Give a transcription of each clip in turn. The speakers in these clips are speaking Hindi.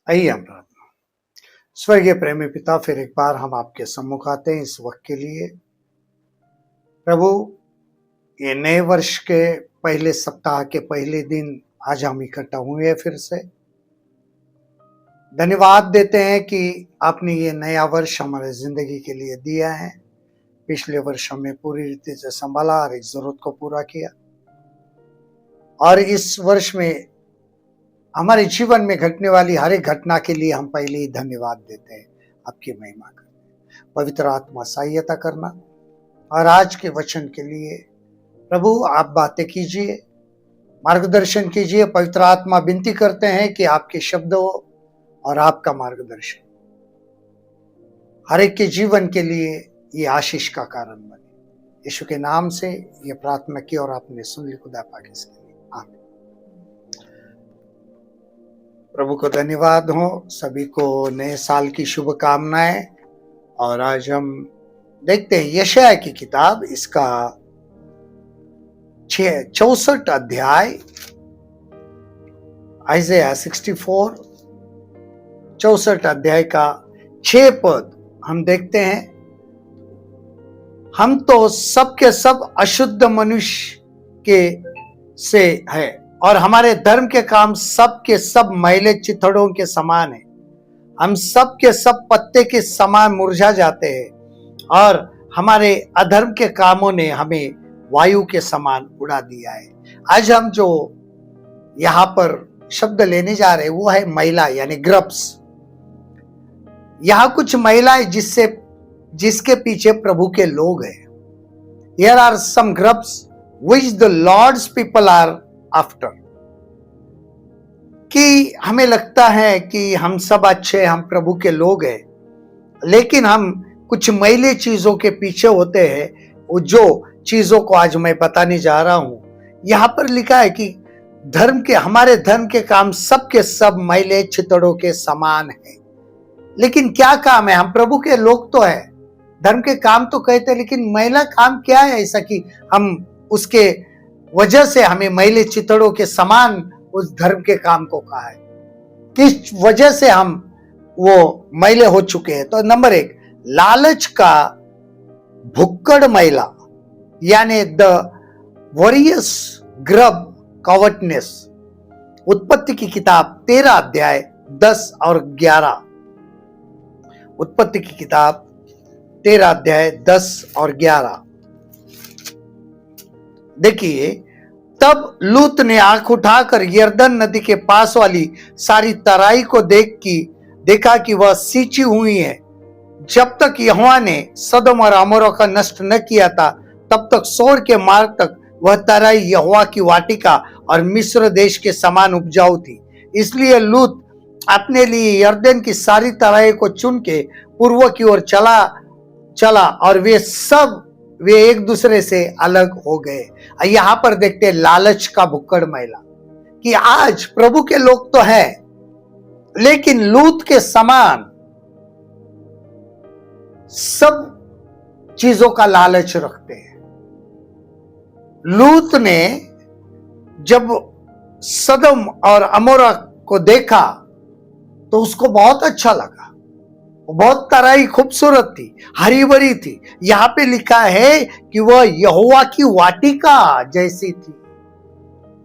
आइए हम प्रार्थना। स्वर्गीय प्रेमी पिता, फिर एक बार हम आपके सम्मुख आते हैं इस वक्त के लिए। प्रभु, ये नए वर्ष के पहले सप्ताह के पहले दिन आज हम इकट्ठा हुए हैं फिर से। धन्यवाद देते हैं कि आपने ये नया वर्ष हमारे जिंदगी के लिए दिया है। पिछले वर्ष हमें पूरी रीति से संभाला और एक जरूरत को पूरा किया, और इस वर्ष में हमारे जीवन में घटने वाली हर एक घटना के लिए हम पहले ही धन्यवाद देते हैं, आपकी महिमा करते हैं। पवित्र आत्मा सहायता करना, और आज के वचन के लिए प्रभु आप बातें कीजिए, मार्गदर्शन कीजिए। पवित्र आत्मा विनती करते हैं कि आपके शब्दों और आपका मार्गदर्शन हर एक के जीवन के लिए ये आशीष का कारण बने। यीशु के नाम से ये प्रार्थना की और आपने सुन ली। खुदा पाक इसके लिए आमीन। प्रभु को धन्यवाद हो। सभी को नए साल की शुभकामनाएं। और आज हम देखते हैं यशायाह की किताब, इसका 64 अध्याय, आइज़ाया 64 64 अध्याय का 6 पद हम देखते हैं। हम तो सब के सब अशुद्ध मनुष्य के से है, और हमारे धर्म के काम सब के सब मैले चिथड़ों के समान है। हम सब के सब पत्ते के समान मुरझा जाते हैं, और हमारे अधर्म के कामों ने हमें वायु के समान उड़ा दिया है। आज हम जो यहाँ पर शब्द लेने जा रहे हैं वो है महिला, यानी ग्रब्स। यहाँ कुछ महिलाएं जिसके पीछे प्रभु के लोग हैं। Here are some grubs which the Lord's people are after। कि हमें लगता है कि हम सब अच्छे, हम प्रभु के लोग हैं, लेकिन हम कुछ मैले चीजों के पीछे होते हैं। वो जो चीजों को आज मैं बताने जा रहा हूं, यहां पर लिखा है कि हमारे धर्म के काम सब के सब मैले चिथड़ों के समान है। लेकिन क्या काम है? हम प्रभु के लोग तो है, धर्म के काम तो कहते हैं, लेकिन मैला काम क्या है ऐसा कि हम उसके वजह से हमें मैले चिथड़ों के समान उस धर्म के काम को कहा है? किस वजह से हम वो मैले हो चुके हैं? तो नंबर 1, लालच का भुक्कड़ मैला, यानी द वॉरियस ग्रब कॉवर्टनेस। उत्पत्ति की किताब 13 अध्याय 10 और 11। उत्पत्ति की किताब 13 अध्याय 10 और 11 देखिए। तब लूत ने आंख उठाकर यरदन नदी के पास वाली सारी तराई को देखा कि वह सींची हुई है। जब तक यहोवा ने सदोम और अमोरा का नष्ट न किया था, तब तक सोर के मार्ग तक वह तराई यहोवा की वाटिका और मिस्र देश के समान उपजाऊ थी। इसलिए लूत अपने लिए यरदन की सारी तराई को चुन के पूर्व की ओर चला, और वे एक दूसरे से अलग हो गए। यहाँ पर देखते हैं लालच का भुक्कड़ मैला, कि आज प्रभु के लोग तो हैं, लेकिन लूत के समान सब चीजों का लालच रखते हैं। लूत ने जब सदम और अमोरा को देखा तो उसको बहुत अच्छा लगा। बहुत तराई खूबसूरत थी, हरी भरी थी। यहाँ पे लिखा है कि वह यहोवा की वाटिका जैसी थी।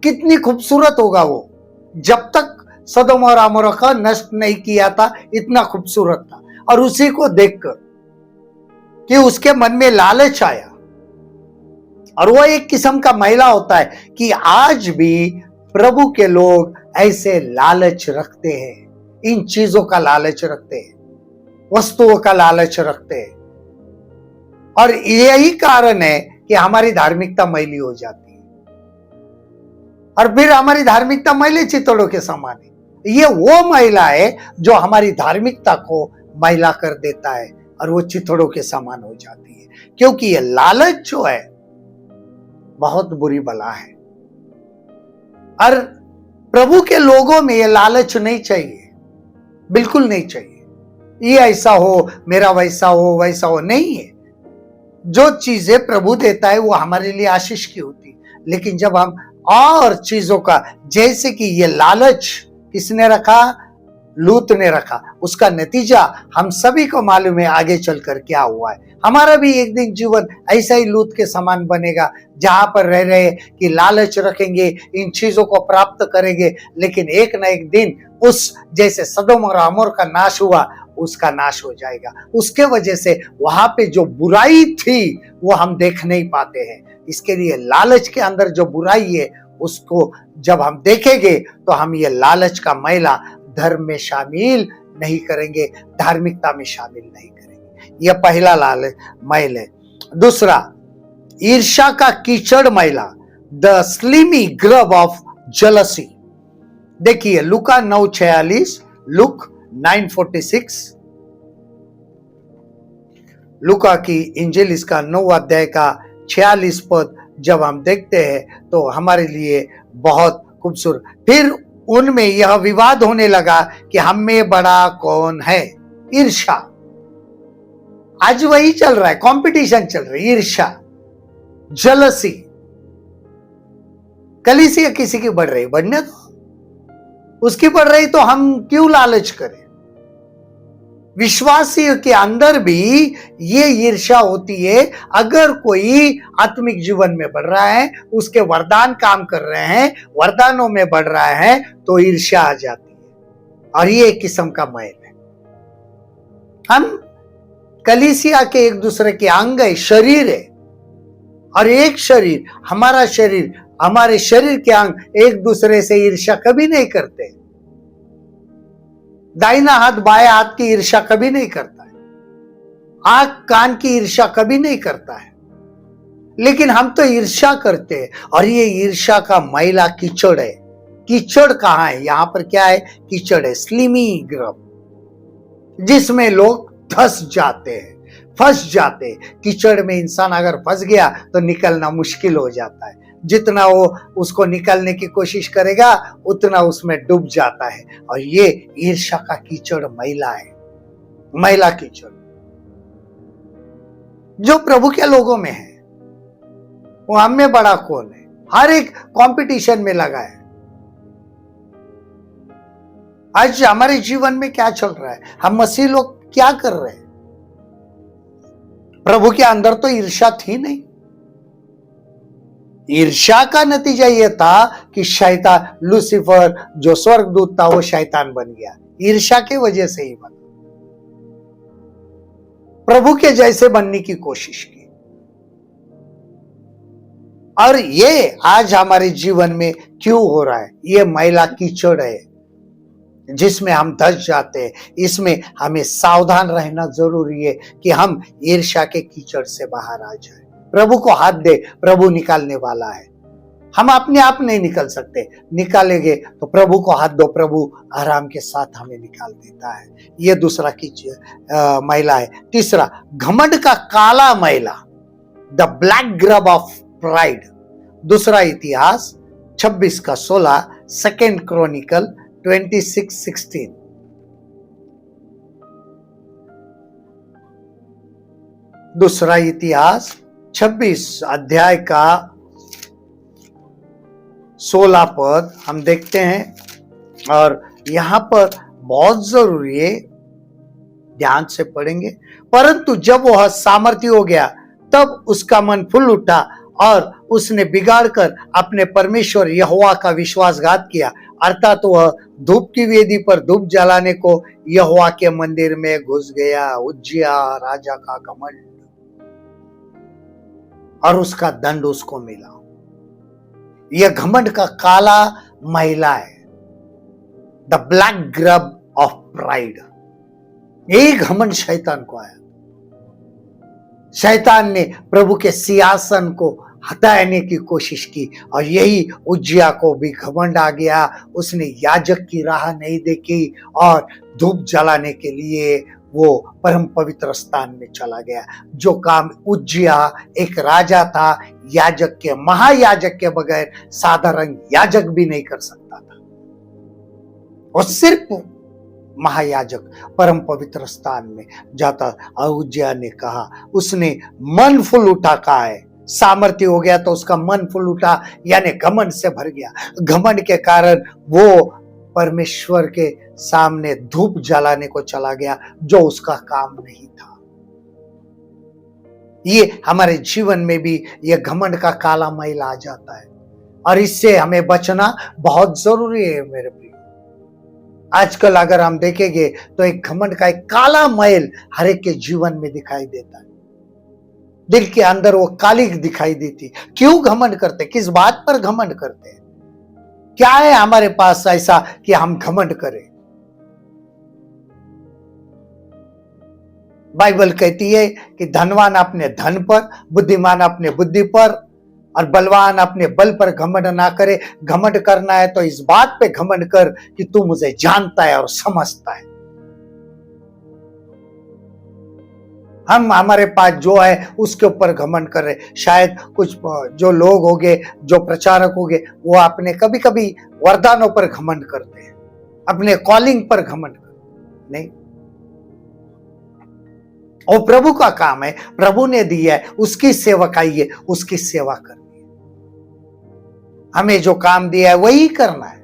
कितनी खूबसूरत होगा वो! जब तक सदोम और अमोरा का नष्ट नहीं किया था, इतना खूबसूरत था। और उसी को देखकर कि उसके मन में लालच आया, और वो एक किस्म का महिला होता है कि आज भी प्रभु के लोग ऐसे लालच रखते हैं। इन चीजों का लालच रखते हैं, वस्तुओं का लालच रखते हैं, और यही कारण है कि हमारी धार्मिकता मैली हो जाती है, और फिर हमारी धार्मिकता मैले चिथड़ों के समान है। ये वो महिला है जो हमारी धार्मिकता को मैला कर देता है, और वो चिथड़ों के समान हो जाती है। क्योंकि ये लालच जो है बहुत बुरी बला है, और प्रभु के लोगों में ये लालच नहीं चाहिए, बिल्कुल नहीं चाहिए। ये ऐसा हो, मेरा वैसा हो, नहीं है। जो चीजें प्रभु देता है वो हमारे लिए आशीष की होती। लेकिन जब हम और चीजों का, जैसे कि ये लालच किसने रखा? लूत ने रखा, उसका नतीजा हम सभी को मालूम है आगे चलकर क्या हुआ है। हमारा भी एक दिन जीवन ऐसा ही लूत के समान बनेगा, जहां पर रह रहे कि लालच रखेंगे, इन चीजों को प्राप्त करेंगे, लेकिन एक न एक दिन उस जैसे सदोम और अमोर का नाश हुआ, उसका नाश हो जाएगा। उसके वजह से वहां पे जो बुराई थी वो हम देख नहीं पाते हैं। इसके लिए लालच के अंदर जो बुराई है उसको जब हम देखेंगे तो हम ये लालच का मैला धर्म में शामिल नहीं करेंगे, धार्मिकता में शामिल नहीं करेंगे। यह पहला लालच मैल है। दूसरा, ईर्ष्या का कीचड़ मैला, the slimy grub of jealousy. देखिए लुका 9:46, लुक 9:46, लुका की इंजिल इसका 9 अध्याय का 46 पद जब हम देखते हैं तो हमारे लिए बहुत खूबसूरत। फिर उनमें यह विवाद होने लगा कि हम में बड़ा कौन है। ईर्ष्या, आज वही चल रहा है, कंपटीशन चल रही है, ईर्ष्या, जेलसी। कलीसिया किसी की बढ़ रही, बढ़ने दो, उसकी बढ़ रही तो हम क्यों लालच करें। विश्वासियों के अंदर भी ये ईर्ष्या होती है। अगर कोई आत्मिक जीवन में बढ़ रहा है, उसके वरदान काम कर रहे हैं, वरदानों में बढ़ रहा है, तो ईर्ष्या आ जाती है और ये एक किस्म का मैल है। हम कलीसिया के एक दूसरे के अंग है, शरीर है, और एक शरीर, हमारा शरीर, हमारे शरीर के अंग एक दूसरे से ईर्ष्या कभी नहीं करते। दाहिना हाथ बाएं हाथ की ईर्ष्या कभी नहीं करता है, आंख कान की ईर्ष्या कभी नहीं करता है, लेकिन हम तो ईर्ष्या करते हैं। और ये ईर्ष्या का मैला कीचड़ है। कीचड़ कहां है? यहां पर क्या है? कीचड़ है, स्लिमी ग्रब, जिसमें लोग धस जाते हैं, फंस जाते हैं। कीचड़ में इंसान अगर फंस गया तो निकलना मुश्किल हो जाता है। जितना वो उसको निकालने की कोशिश करेगा उतना उसमें डूब जाता है। और ये ईर्ष्या का कीचड़ मैला है, मैला कीचड़ जो प्रभु के लोगों में है। वो हम में बड़ा कौन है? हर एक कंपटीशन में लगा है। आज हमारे जीवन में क्या चल रहा है? हम मसीह लोग क्या कर रहे हैं? प्रभु के अंदर तो ईर्ष्या थी नहीं। ईर्ष्या का नतीजा यह था कि शैतान, लूसीफर जो स्वर्गदूत था, वो शैतान बन गया। ईर्ष्या की वजह से ही बना। प्रभु के जैसे बनने की कोशिश की। और ये आज हमारे जीवन में क्यों हो रहा है? ये मैला कीचड़ है जिसमें हम धस जाते हैं। इसमें हमें सावधान रहना जरूरी है कि हम ईर्ष्या के कीचड़ से बाहर आ जाए। प्रभु को हाथ दे, प्रभु निकालने वाला है। हम अपने आप नहीं निकल सकते, निकालेंगे तो प्रभु को हाथ दो, प्रभु आराम के साथ हमें निकाल देता है। ये दूसरा कीचड़ मैला है। तीसरा, घमंड का काला मैला, the black grub of pride. दूसरा इतिहास 26:16, सेकेंड क्रॉनिकल 26:16। दूसरा इतिहास 26 अध्याय का 16 पद हम देखते हैं और यहां पर बहुत जरूरी है, ध्यान से पढ़ेंगे। परंतु जब वह सामर्थी हो गया तब उसका मन फूल उठा और उसने बिगाड़कर अपने परमेश्वर यहोवा का विश्वासघात किया। अर्थात वह धूप की वेदी पर धूप जलाने को यहोवा के मंदिर में घुस गया। उज्जिया राजा का घमंड और उसका दंड उसको मिला। यह घमंड का काला मैला है, the black grub of pride. यही घमंड शैतान को आया। शैतान ने प्रभु के सिंहासन को हटाने की कोशिश की और यही उज्जिया को भी घमंड आ गया। उसने याजक की राह नहीं देखी और धूप जलाने के लिए वो परम पवित्र स्थान में चला गया। जो काम उज्जिया एक राजा था, याजक के, महायाजक के बगैर साधारण याजक भी नहीं कर सकता था। और सिर्फ महायाजक परम पवित्र स्थान में जाता। और उज्जिया ने कहा, उसने मन फूल उठा, कहा है सामर्थ्य हो गया तो उसका मन फूल उठा, यानी घमंड से भर गया। घमंड के कारण वो परमेश्वर के सामने धूप जलाने को चला गया, जो उसका काम नहीं था। ये हमारे जीवन में भी ये घमंड का काला मैल आ जाता है, और इससे हमें बचना बहुत जरूरी है मेरे प्रिय। आजकल अगर हम देखेंगे तो एक घमंड का एक काला मैल हर एक के जीवन में दिखाई देता है। दिल के अंदर वो काली दिखाई देती। क्यों घमंड करते? किस बात पर घमंड करते हैं? क्या है हमारे पास ऐसा कि हम घमंड करें? बाइबल कहती है कि धनवान अपने धन पर, बुद्धिमान अपने बुद्धि पर, और बलवान अपने बल पर घमंड ना करे। घमंड करना है तो इस बात पे घमंड कर कि तू मुझे जानता है और समझता है। हम हमारे पास जो है उसके ऊपर घमंड कर रहे। शायद कुछ जो लोग होंगे, जो प्रचारक होंगे, वो अपने कभी कभी वरदानों पर घमंड करते हैं, अपने कॉलिंग पर घमंड करते नहीं। और प्रभु का काम है, प्रभु ने दिया है, उसकी सेवकाई है, उसकी सेवा करनी है। हमें जो काम दिया है वही करना है।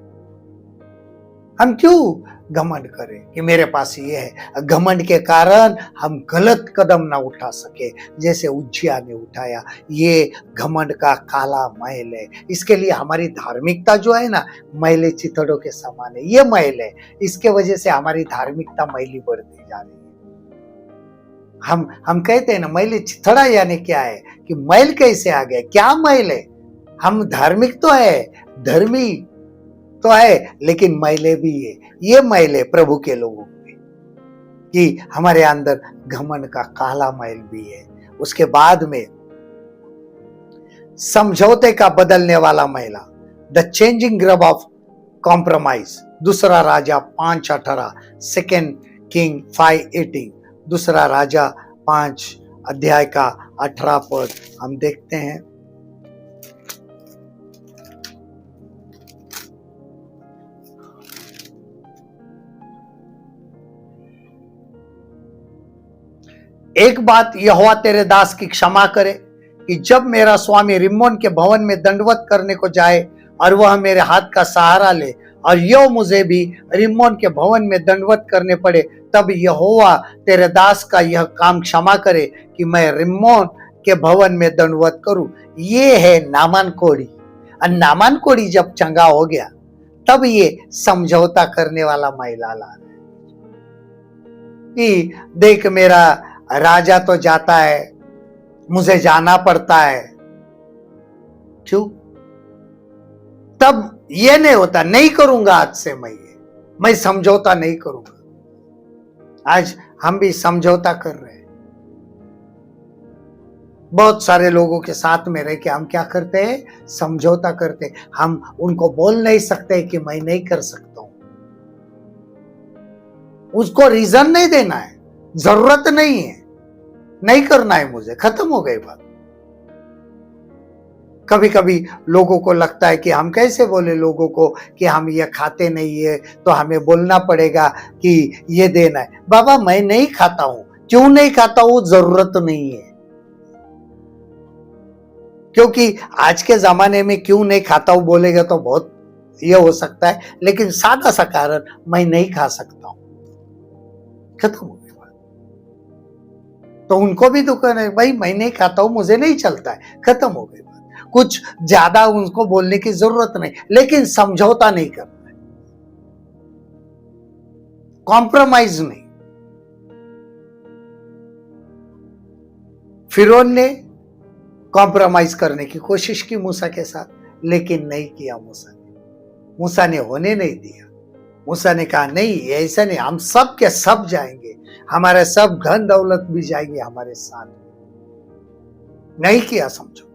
हम क्यों घमंड करें कि मेरे पास ये है? घमंड के कारण हम गलत कदम ना उठा सके, जैसे उज्जिया ने उठाया। ये घमंड का काला मैल है। इसके लिए हमारी धार्मिकता जो है ना, मैले चिथड़ों के समान है। ये मैल है, इसके वजह से हमारी धार्मिकता मैली बढ़ती जा रही है। हम कहते हैं ना, मैले चिथड़ा यानी क्या है कि मैल कैसे आ गया? क्या मैल है? हम धार्मिक तो है, धर्मी तो है, लेकिन मैले भी है। ये मैले प्रभु के लोगों में कि हमारे अंदर घमंड का काला मैल भी है। उसके बाद में समझौते का बदलने वाला मैला, the changing grub of compromise. दूसरा राजा 5:18, सेकेंड किंग 5:18। दूसरा राजा 5 अध्याय का 18 पद हम देखते हैं। एक बात यहोवा तेरे दास की क्षमा करे कि जब मेरा स्वामी रिम्मोन के भवन में दंडवत करने को जाए और वह मेरे हाथ का सहारा ले, और यो मुझे भी रिम्मोन के भवन में दंडवत करने पड़े, तब यहोवा तेरे दास का यह काम क्षमा करे कि मैं रिम्मोन के भवन में दंडवत करूं। ये है नामान कोड़ी। और नामान कोड़ी जब चंगा हो गया, तब ये समझौता करने वाला महिला ला रहा है कि देख, मेरा राजा तो जाता है, मुझे जाना पड़ता है। क्यों? तब ये नहीं होता, नहीं करूंगा आज से मैं समझौता नहीं करूंगा। आज हम भी समझौता कर रहे हैं। बहुत सारे लोगों के साथ में रह के हम क्या करते हैं? समझौता करते हैं। हम उनको बोल नहीं सकते कि मैं नहीं कर सकता हूं। उसको रीजन नहीं देना है, जरूरत नहीं है, नहीं करना है मुझे, खत्म हो गई बात। कभी कभी लोगों को लगता है कि हम कैसे बोले लोगों को कि हम ये खाते नहीं है, तो हमें बोलना पड़ेगा कि ये देना है। बाबा, मैं नहीं खाता हूं। क्यों नहीं खाता हूं? जरूरत नहीं है। क्योंकि आज के जमाने में क्यों नहीं खाता हूं बोलेगा तो बहुत ये हो सकता है, लेकिन सादा सा कारण, मैं नहीं खा सकता हूं, खत्म हो गई बात। तो उनको भी दुकान है, भाई मैं नहीं खाता हूं, मुझे नहीं चलता है, खत्म हो गई बात। कुछ ज्यादा उनको बोलने की जरूरत नहीं, लेकिन समझौता नहीं करना है, कॉम्प्रोमाइज नहीं। फिरौन ने कॉम्प्रोमाइज करने की कोशिश की मूसा के साथ, लेकिन नहीं किया। मूसा ने होने नहीं दिया। मूसा ने कहा नहीं, ऐसा नहीं, हम सब के सब जाएंगे, हमारे सब धन दौलत भी जाएंगे हमारे साथ। नहीं किया समझो।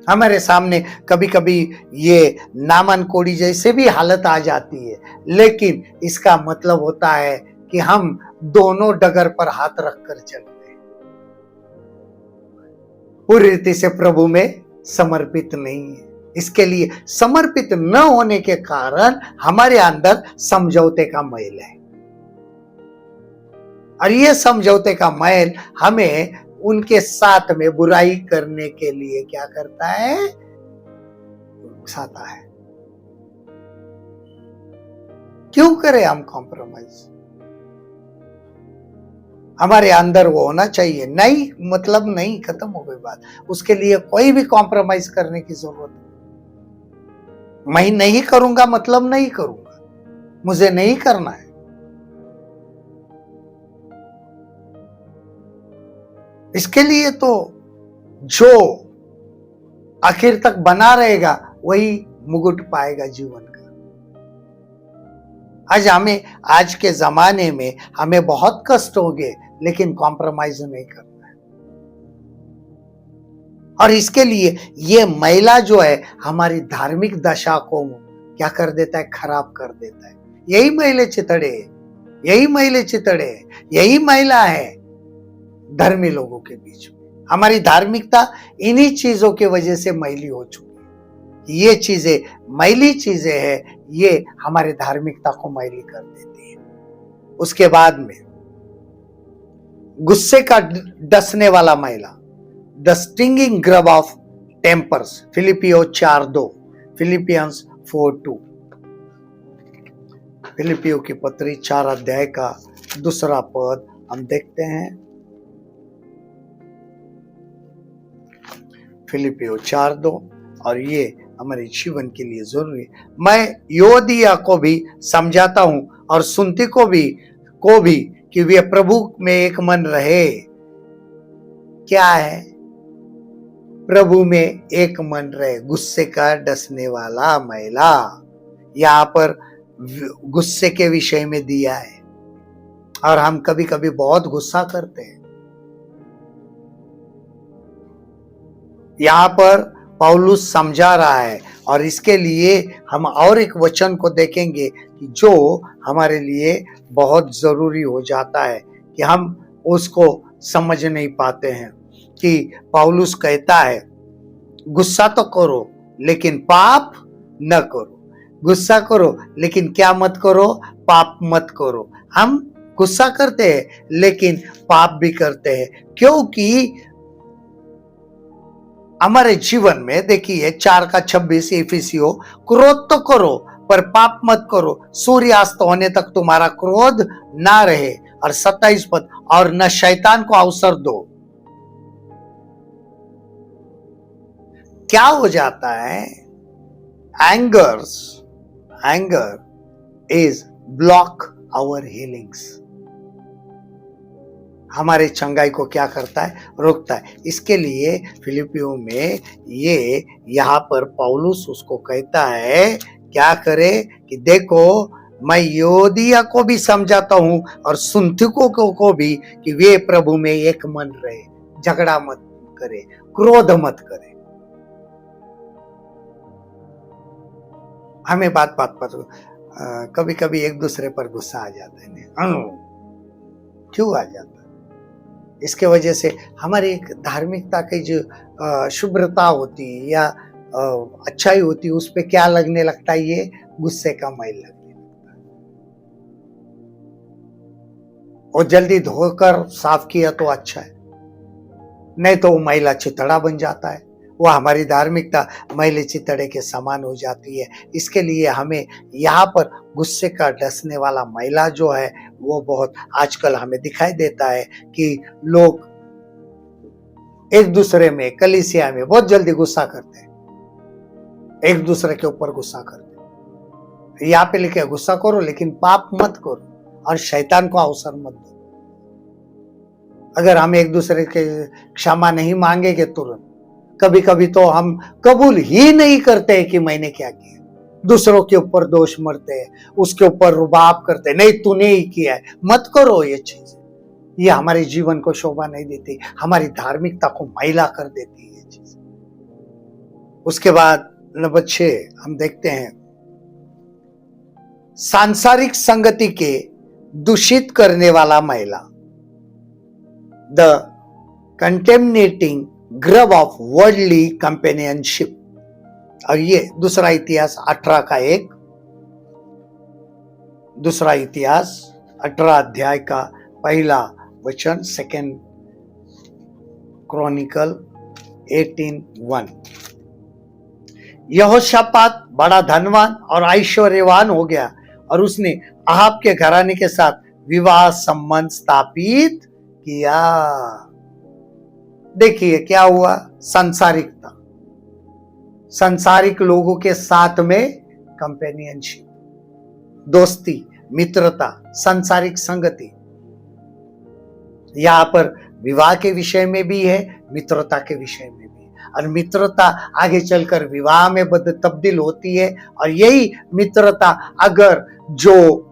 हमारे सामने कभी कभी ये नामन कोड़ी जैसे भी हालत आ जाती है, लेकिन इसका मतलब होता है कि हम दोनों डगर पर हाथ रखकर चल रहे, पूरी रीति से प्रभु में समर्पित नहीं है। इसके लिए समर्पित न होने के कारण हमारे अंदर समझौते का मैल है, और ये समझौते का मैल हमें उनके साथ में बुराई करने के लिए क्या करता है? उकसाता है। क्यों करें हम कॉम्प्रोमाइज? हमारे अंदर वो होना चाहिए, नहीं मतलब नहीं, खत्म हो गई बात। उसके लिए कोई भी कॉम्प्रोमाइज करने की जरूरत नहीं। मैं नहीं करूंगा मतलब नहीं करूंगा, मुझे नहीं करना है। इसके लिए तो जो आखिर तक बना रहेगा वही मुकुट पाएगा जीवन का। आज के जमाने में हमें बहुत कष्ट होंगे, लेकिन कॉम्प्रोमाइज नहीं करना है। और इसके लिए ये महिला जो है हमारी धार्मिक दशा को क्या कर देता है? खराब कर देता है। यही महिले चितड़े, यही महिले चितड़े, यही महिला है धर्मी लोगों के बीच में। हमारी धार्मिकता इन्हीं चीजों की वजह से मैली हो चुकी है। ये चीजें मैली चीजें हैं, ये हमारी धार्मिकता को मैली कर देती है। उसके बाद में गुस्से का डसने वाला महिला, the stinging grub of tempers, फिलिपियो 4:2, फिलिपियंस 4:2। फिलिपियो की पत्री 4 अध्याय का 2 पद हम देखते हैं। फिलिपियो 4:2, और ये हमारे जीवन के लिए जरूरी है। मैं योदिया को भी समझाता हूं और सुनती को भी कि वे प्रभु में एक मन रहे। क्या है? प्रभु में एक मन रहे। गुस्से का डसने वाला महिला, यहां पर गुस्से के विषय में दिया है। और हम कभी कभी बहुत गुस्सा करते हैं। यहां पर पौलुस समझा रहा है, और इसके लिए हम और एक वचन को देखेंगे कि जो हमारे लिए बहुत जरूरी हो जाता है कि हम उसको समझ नहीं पाते हैं। कि पौलुस कहता है गुस्सा तो करो लेकिन पाप न करो। गुस्सा करो लेकिन क्या मत करो? पाप मत करो। हम गुस्सा करते हैं लेकिन पाप भी करते हैं, क्योंकि हमारे जीवन में देखिए 4:26 इफिसियों, क्रोध तो करो पर पाप मत करो, सूर्यास्त होने तक तुम्हारा क्रोध ना रहे। और 27 पद, और न शैतान को अवसर दो। क्या हो जाता है? Anger is block our healings. हमारे चंगाई को क्या करता है? रोकता है। इसके लिए फिलिपियो में ये यहाँ पर पौलुस उसको कहता है क्या करे कि देखो मैं योदिया को भी समझाता हूं और सुंथिकों को भी कि वे प्रभु में एक मन रहे। झगड़ा मत करे, क्रोध मत करे। हमें बात पर कभी कभी एक दूसरे पर गुस्सा आ जाता है। क्यों आ जाता है? इसके वजह से हमारी एक धार्मिकता की जो शुभ्रता होती है या अच्छाई होती है, उस पे क्या लगने लगता है? ये गुस्से का मैल लगने लगता है। और जल्दी धोकर साफ किया तो अच्छा है, नहीं तो वो मैला चितड़ा बन जाता है। वह हमारी धार्मिकता मैले चितड़े के समान हो जाती है। इसके लिए हमें यहाँ पर गुस्से का डसने वाला महिला जो है वो बहुत आजकल हमें दिखाई देता है कि लोग एक दूसरे में, कलीसिया में बहुत जल्दी गुस्सा करते हैं, एक दूसरे के ऊपर गुस्सा करते हैं। यहाँ पे लिखे गुस्सा करो लेकिन पाप मत करो और शैतान को अवसर मत दो। अगर हम एक दूसरे के क्षमा नहीं मांगेंगे तुरंत, कभी कभी तो हम कबूल ही नहीं करते कि मैंने क्या किया। दूसरों के ऊपर दोष मरते हैं, उसके ऊपर रुबाब करते हैं, नहीं तूने ही किया है। मत करो ये चीज, ये हमारे जीवन को शोभा नहीं देती, हमारी धार्मिकता को मैला कर देती है ये चीज। उसके बाद नंबर 6 हम देखते हैं सांसारिक संगति के दूषित करने वाला महिला, the contaminating grub of worldly companionship. और ये दूसरा इतिहास 18:1, दूसरा इतिहास 18 अध्याय का पहला वचन, 2 क्रॉनिकल 18:1। यहोशापात बड़ा धनवान और ऐश्वर्यवान हो गया और उसने अहाब के घराने के साथ विवाह संबंध स्थापित किया। देखिए क्या हुआ, सांसारिकता, सांसारिक लोगों के साथ में कंपेनियनशिप, दोस्ती, मित्रता, सांसारिक संगति। यहां पर विवाह के विषय में भी है, मित्रता के विषय में भी है। और मित्रता आगे चलकर विवाह में तब्दील होती है। और यही मित्रता अगर जो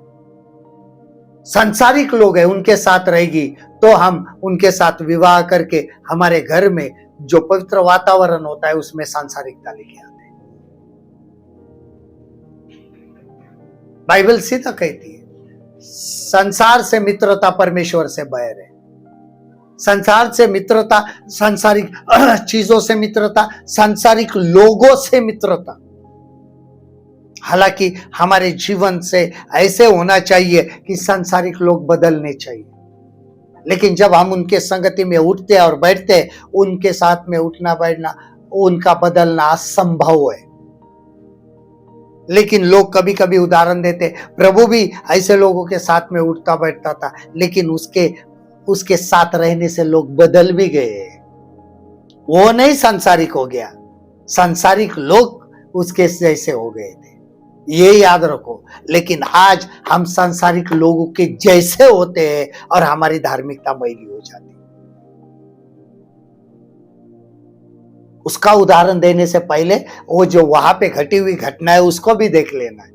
सांसारिक लोग हैं उनके साथ रहेगी तो हम उनके साथ विवाह करके हमारे घर में जो पवित्र वातावरण होता है उसमें सांसारिकता लेके आते हैं। बाइबल सीधा कहती है संसार से मित्रता परमेश्वर से बैर है। संसार से मित्रता, सांसारिक चीजों से मित्रता, सांसारिक लोगों से मित्रता। हालांकि हमारे जीवन से ऐसे होना चाहिए कि सांसारिक लोग बदलने चाहिए, लेकिन जब हम उनके संगति में उठते हैं और बैठते हैं, उनके साथ में उठना बैठना, उनका बदलना असंभव है। लेकिन लोग कभी कभी उदाहरण देते, प्रभु भी ऐसे लोगों के साथ में उठता बैठता था, लेकिन उसके साथ रहने से लोग बदल भी गए। वो नहीं सांसारिक हो गया, सांसारिक लोग उसके जैसे हो गए थे, ये याद रखो। लेकिन आज हम सांसारिक लोगों के जैसे होते हैं और हमारी धार्मिकता मैली हो जाती है। उसका उदाहरण देने से पहले वो जो वहां पे घटी हुई घटना है उसको भी देख लेना है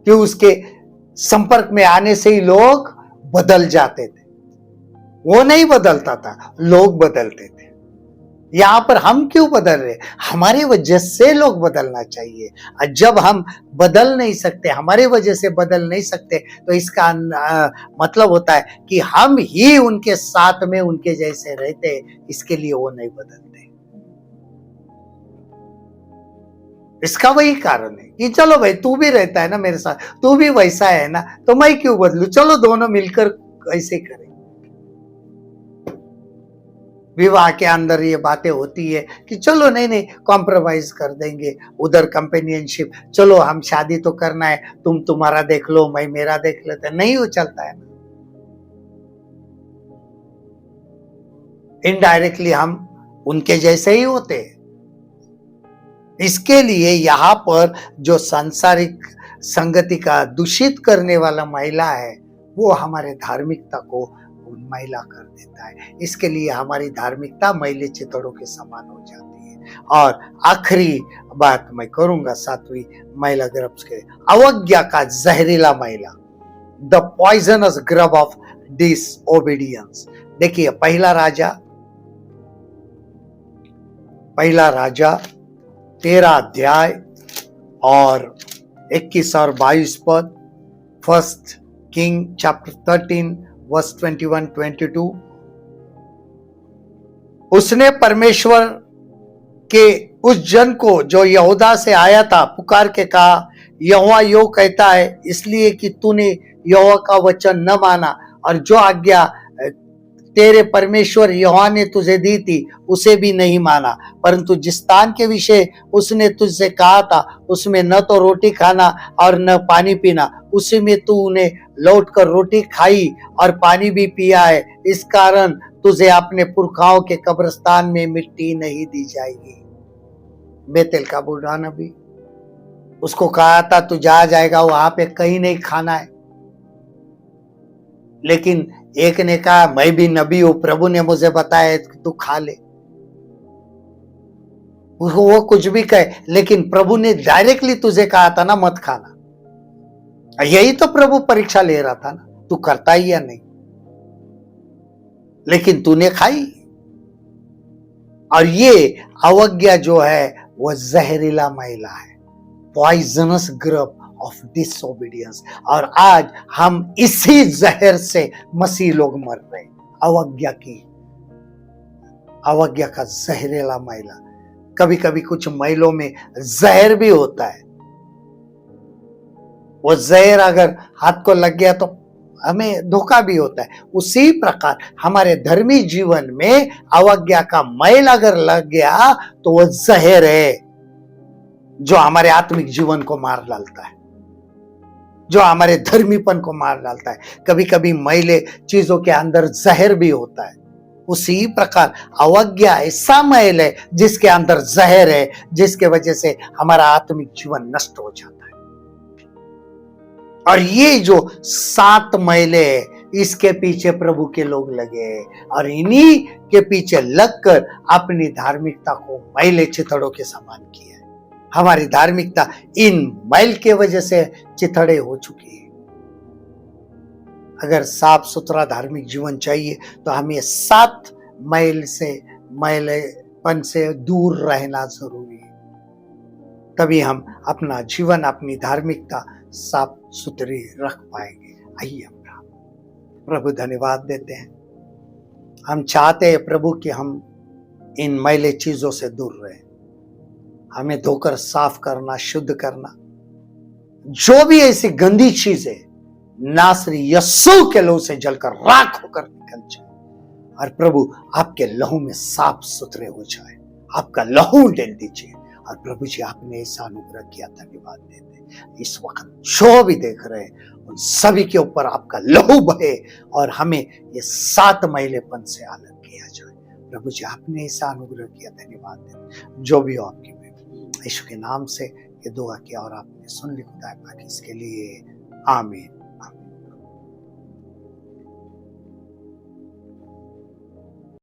कि उसके संपर्क में आने से ही लोग बदल जाते थे। वो नहीं बदलता था, लोग बदलते थे। यहां पर हम क्यों बदल रहे? हमारी वजह से लोग बदलना चाहिए। और जब हम बदल नहीं सकते, हमारी वजह से बदल नहीं सकते, तो इसका मतलब होता है कि हम ही उनके साथ में उनके जैसे रहते, इसके लिए वो नहीं बदलते। इसका वही कारण है कि चलो भाई तू भी रहता है ना मेरे साथ, तू भी वैसा है ना, तो मैं क्यों बदलूं, चलो दोनों मिलकर ऐसे करें। विवाह के अंदर ये बातें होती है कि चलो नहीं कॉम्प्रोमाइज कर देंगे, उधर कंपेनियनशिप, चलो हम शादी तो करना है, तुम तुम्हारा देख लो मैं मेरा देख लेते, नहीं वो चलता है ना। इनडायरेक्टली हम उनके जैसे ही होते हैं। इसके लिए यहाँ पर जो सांसारिक संगति का दूषित करने वाला महिला है वो हमारे धार्मिकता को मैला कर देता है। इसके लिए हमारी धार्मिकता मैले चितड़ों के समान हो जाती है। और आखिरी बात मैं करूंगा 7वीं महिला ग्रब्स के, अवज्ञा का जहरीला महिला, the poisonous grub of disobedience. देखिए पहला राजा 13 अध्याय और 21 और 22 पद, 1 किंग चैप्टर 13 वर्स 21-22। उसने परमेश्वर के उस जन को जो यहूदा से आया था पुकार के कहा, यहोवा यो कहता है, इसलिए कि तूने यहोवा का वचन न माना और जो आज्ञा तेरे परमेश्वर यहोवा ने तुझे दी थी उसे भी नहीं माना, परंतु जिस स्थान के विषय उसने तुझसे कहा था उसमें न तो रोटी खाना और न पानी पीना, उसी में तूने लौटकर रोटी खाई और पानी भी पिया है। इस कारण तुझे अपने पुरखाओं के कब्रिस्तान में मिट्टी नहीं दी जाएगी। बेतेल का बूढ़ा नबी, उसको कहा था तू जा जाएगा वहां पे कहीं नहीं खाना है, लेकिन एक ने कहा मैं भी नबी हूं, प्रभु ने मुझे बताया तू खा ले। वो कुछ भी कहे, लेकिन प्रभु ने डायरेक्टली तुझे कहा था ना मत खाना। यही तो प्रभु परीक्षा ले रहा था ना, तू करता ही या नहीं, लेकिन तूने खाई। और ये अवज्ञा जो है वो जहरीला मैला है, पॉइजनस ग्रब ऑफ डिसओबीडियंस। और आज हम इसी जहर से मसीह लोग मर रहे, अवज्ञा का जहरीला मैला। कभी कभी कुछ मैलों में जहर भी होता है, वो जहर अगर हाथ को लग गया तो हमें धोखा भी होता है। उसी प्रकार हमारे धर्मी जीवन में अवज्ञा का मैल अगर लग गया तो वो जहर है। जो हमारे आत्मिक जीवन को मार डालता है, जो हमारे धर्मीपन को मार डालता है। कभी कभी मैले चीजों के अंदर जहर भी होता है। उसी प्रकार अवज्ञा ऐसा मैल है जिसके अंदर जहर है, जिसके वजह से हमारा आत्मिक जीवन नष्ट हो जाता है। और ये जो 7 मैले है, इसके पीछे प्रभु के लोग लगे और इन्हीं के पीछे लगकर अपनी धार्मिकता को मैले चिथड़ों के समान किया है। हमारी धार्मिकता इन मैल के वजह से चिथड़े हो चुकी है। अगर साफ सुथरा धार्मिक जीवन चाहिए तो हमें 7 मैल से, मैलेपन से दूर रहना जरूरी है। तभी हम अपना जीवन, अपनी धार्मिकता साफ सुथरी रख पाएंगे। आइए हम प्रभु धन्यवाद देते हैं। हम चाहते हैं प्रभु कि हम इन मैले चीजों से दूर रहें। हमें धोकर साफ करना, शुद्ध करना। जो भी ऐसी गंदी चीज है, नासरी यीशु के लहू से जलकर राख होकर निकल जाए और प्रभु आपके लहू में साफ सुथरे हो जाए। आपका लहू डाल दीजिए। और प्रभु जी, आपने ऐसा अनुग्रह किया, धन्यवाद देते। इस वक्त जो भी देख रहे हैं उन सभी के ऊपर आपका लहू बहे और हमें ये 7 मैलेपन से अलग किया जाए। प्रभु जी, आपने ऐसा अनुग्रह किया, धन्यवाद देते। जो भी हो आपकी यीशु के नाम से ये दुआ किया और आपने सुन ली। खुदा पाक इसके लिए आमीन।